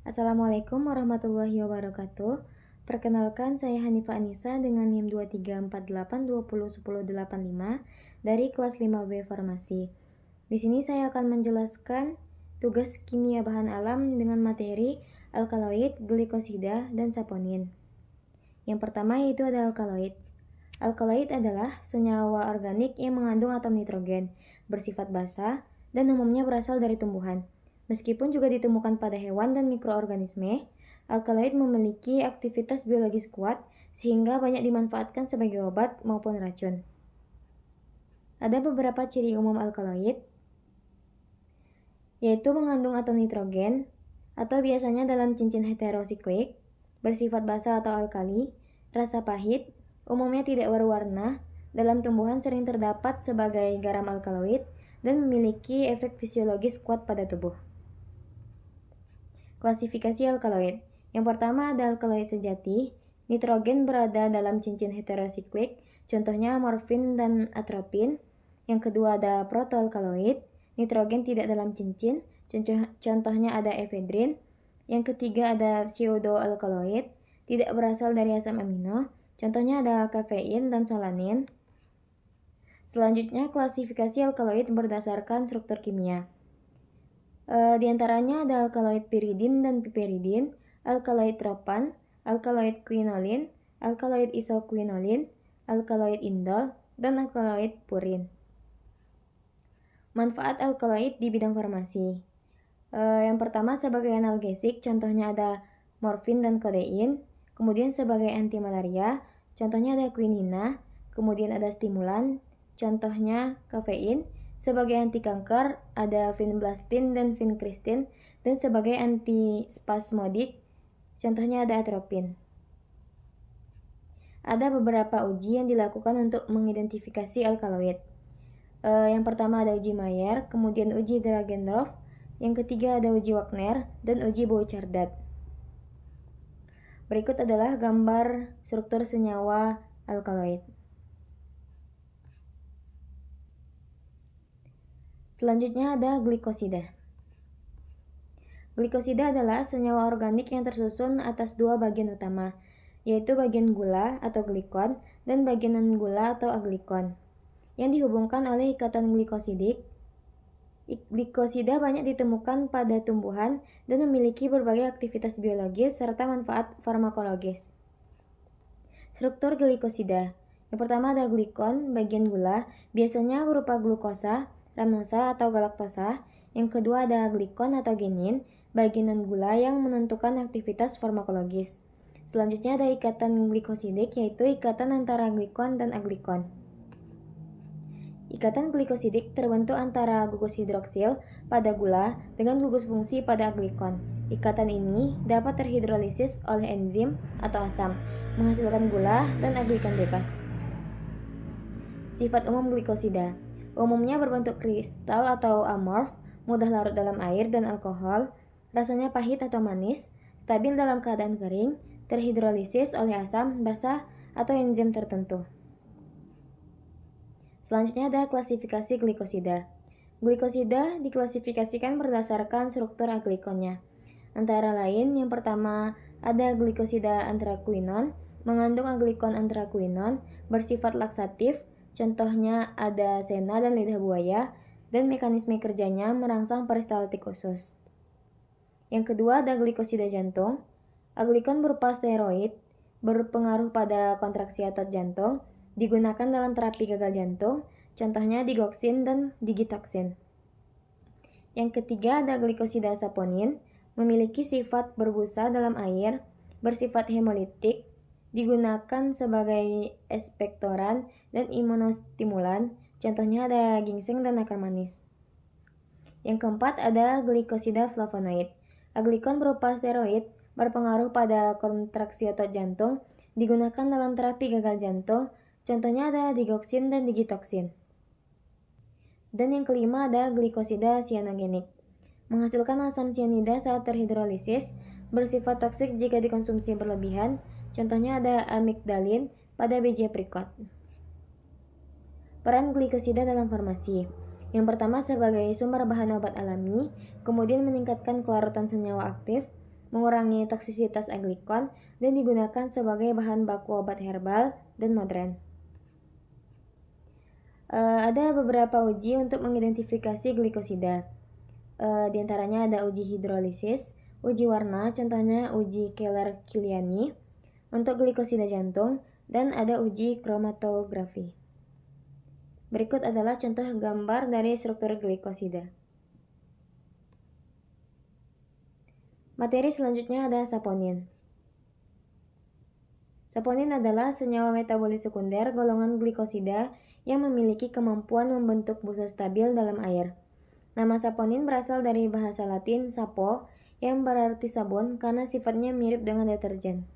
Assalamualaikum warahmatullahi wabarakatuh. Perkenalkan, saya Hanifah Anissa dengan NIM 2348201085 dari kelas 5B Farmasi. Di sini saya akan menjelaskan tugas kimia bahan alam dengan materi alkaloid, glikosida, dan saponin. Yang pertama yaitu ada alkaloid. Alkaloid adalah senyawa organik yang mengandung atom nitrogen, bersifat basa, dan umumnya berasal dari tumbuhan. Meskipun juga ditemukan pada hewan dan mikroorganisme, alkaloid memiliki aktivitas biologis kuat sehingga banyak dimanfaatkan sebagai obat maupun racun. Ada beberapa ciri umum alkaloid, yaitu mengandung atom nitrogen atau biasanya dalam cincin heterosiklik, bersifat basa atau alkali, rasa pahit, umumnya tidak berwarna, dalam tumbuhan sering terdapat sebagai garam alkaloid, dan memiliki efek fisiologis kuat pada tubuh. Klasifikasi alkaloid. Yang pertama ada alkaloid sejati. Nitrogen berada dalam cincin heterosiklik, contohnya morfin dan atropin. Yang kedua ada protoalkaloid. Nitrogen tidak dalam cincin, contohnya ada efedrin. Yang ketiga ada pseudoalkaloid, tidak berasal dari asam amino, contohnya ada kafein dan salanin. Selanjutnya klasifikasi alkaloid berdasarkan struktur kimia. Di antaranya ada alkaloid piridin dan piperidin, alkaloid tropan, alkaloid quinolin, alkaloid isoquinolin, alkaloid indol, dan alkaloid purin. Manfaat alkaloid di bidang farmasi. Yang pertama sebagai analgesik, contohnya ada morfin dan kodein. Kemudian sebagai anti malaria, contohnya ada quinina. Kemudian ada stimulan, contohnya kafein. Sebagai anti kanker ada vinblastine dan vincristin, dan sebagai antispasmodik contohnya ada atropin. Ada beberapa uji yang dilakukan untuk mengidentifikasi alkaloid. Yang pertama ada uji Mayer, kemudian uji Dragendorf, yang ketiga ada uji Wagner, dan uji Bouchardat. Berikut adalah gambar struktur senyawa alkaloid. Selanjutnya ada glikosida. Glikosida adalah senyawa organik yang tersusun atas dua bagian utama, yaitu bagian gula atau glikon dan bagian non-gula atau aglikon, yang dihubungkan oleh ikatan glikosidik. Glikosida banyak ditemukan pada tumbuhan dan memiliki berbagai aktivitas biologis serta manfaat farmakologis. Struktur glikosida. Yang pertama ada glikon, bagian gula, biasanya berupa glukosa, ramnosa atau galaktosa. Yang kedua ada glikon atau genin, bagian non-gula yang menentukan aktivitas farmakologis. Selanjutnya ada ikatan glikosidik, yaitu ikatan antara glikon dan aglikon. Ikatan glikosidik terbentuk antara gugus hidroksil pada gula dengan gugus fungsi pada aglikon. Ikatan ini dapat terhidrolisis oleh enzim atau asam, menghasilkan gula dan aglikon bebas. Sifat umum glikosida. Umumnya berbentuk kristal atau amorf, mudah larut dalam air dan alkohol, rasanya pahit atau manis, stabil dalam keadaan kering, terhidrolisis oleh asam, basa, atau enzim tertentu. Selanjutnya ada klasifikasi glikosida. Glikosida diklasifikasikan berdasarkan struktur aglikonnya. Antara lain, yang pertama ada glikosida antraquinon, mengandung aglikon antraquinon, bersifat laksatif, contohnya ada sena dan lidah buaya, dan mekanisme kerjanya merangsang peristaltik usus. Yang kedua ada glikosida jantung. Aglikon berupa steroid, berpengaruh pada kontraksi otot jantung, digunakan dalam terapi gagal jantung, contohnya digoxin dan digitoxin. Yang ketiga ada glikosida saponin, memiliki sifat berbusa dalam air, bersifat hemolitik, digunakan sebagai ekspektoran dan imunostimulan, contohnya ada ginseng dan akar manis. Yang keempat ada glikosida flavonoid. Aglikon berupa steroid, berpengaruh pada kontraksi otot jantung, digunakan dalam terapi gagal jantung, contohnya ada digoxin dan digitoxin. Dan yang kelima ada glikosida sianogenik, menghasilkan asam sianida saat terhidrolisis, bersifat toksik jika dikonsumsi berlebihan, contohnya ada amigdalin pada biji aprikot. Peran glikosida dalam farmasi. Yang pertama sebagai sumber bahan obat alami, kemudian meningkatkan kelarutan senyawa aktif, mengurangi toksisitas aglikon, dan digunakan sebagai bahan baku obat herbal dan modern. Ada beberapa uji untuk mengidentifikasi glikosida. Di antaranya ada uji hidrolisis, uji warna, contohnya uji Keller-Kiliani untuk glikosida jantung, dan ada uji kromatografi. Berikut adalah contoh gambar dari struktur glikosida. Materi selanjutnya ada saponin. Saponin adalah senyawa metabolis sekunder golongan glikosida yang memiliki kemampuan membentuk busa stabil dalam air. Nama saponin berasal dari bahasa Latin sapo yang berarti sabun karena sifatnya mirip dengan deterjen.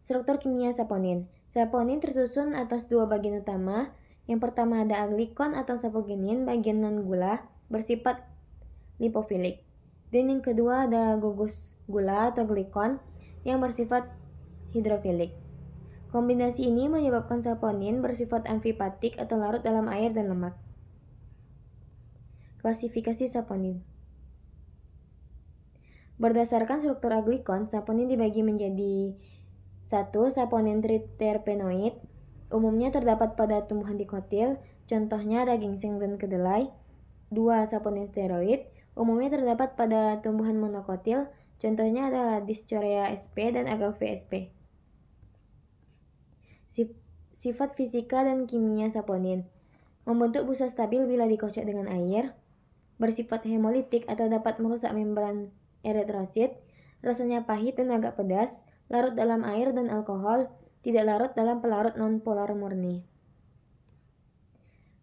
Struktur kimia saponin. Saponin tersusun atas dua bagian utama. Yang pertama ada aglikon atau sapogenin, bagian non-gula, bersifat lipofilik. Dan yang kedua ada gugus gula atau glikon yang bersifat hidrofilik. Kombinasi ini menyebabkan saponin bersifat amfipatik atau larut dalam air dan lemak. Klasifikasi saponin. Berdasarkan struktur aglikon, saponin dibagi menjadi 1. Saponin triterpenoid, umumnya terdapat pada tumbuhan dikotil, contohnya ada ginseng dan kedelai. 2. Saponin steroid, umumnya terdapat pada tumbuhan monokotil, contohnya ada Dyschorrea sp dan Agave sp. Sifat fisika dan kimia saponin. Membentuk busa stabil bila dikocok dengan air, bersifat hemolitik atau dapat merusak membran eritrosit, rasanya pahit dan agak pedas, larut dalam air dan alkohol, tidak larut dalam pelarut nonpolar murni.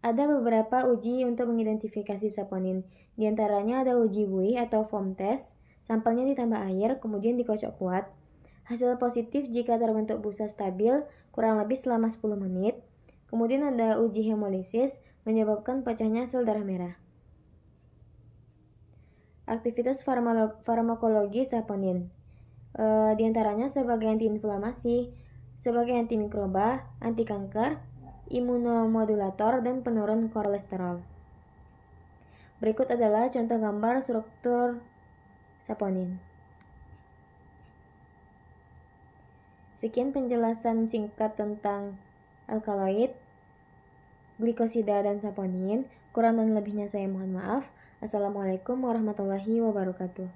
Ada beberapa uji untuk mengidentifikasi saponin. Di antaranya ada uji buih atau foam test. Sampelnya ditambah air, kemudian dikocok kuat. Hasil positif jika terbentuk busa stabil kurang lebih selama 10 menit. Kemudian ada uji hemolisis, menyebabkan pecahnya sel darah merah. Aktivitas farmakologi saponin. Di antaranya sebagai antiinflamasi, sebagai antimikroba, anti kanker, imunomodulator, dan penurun kolesterol. Berikut adalah contoh gambar struktur saponin. Sekian penjelasan singkat tentang alkaloid, glikosida, dan saponin. Kurang dan lebihnya saya mohon maaf. Assalamualaikum warahmatullahi wabarakatuh.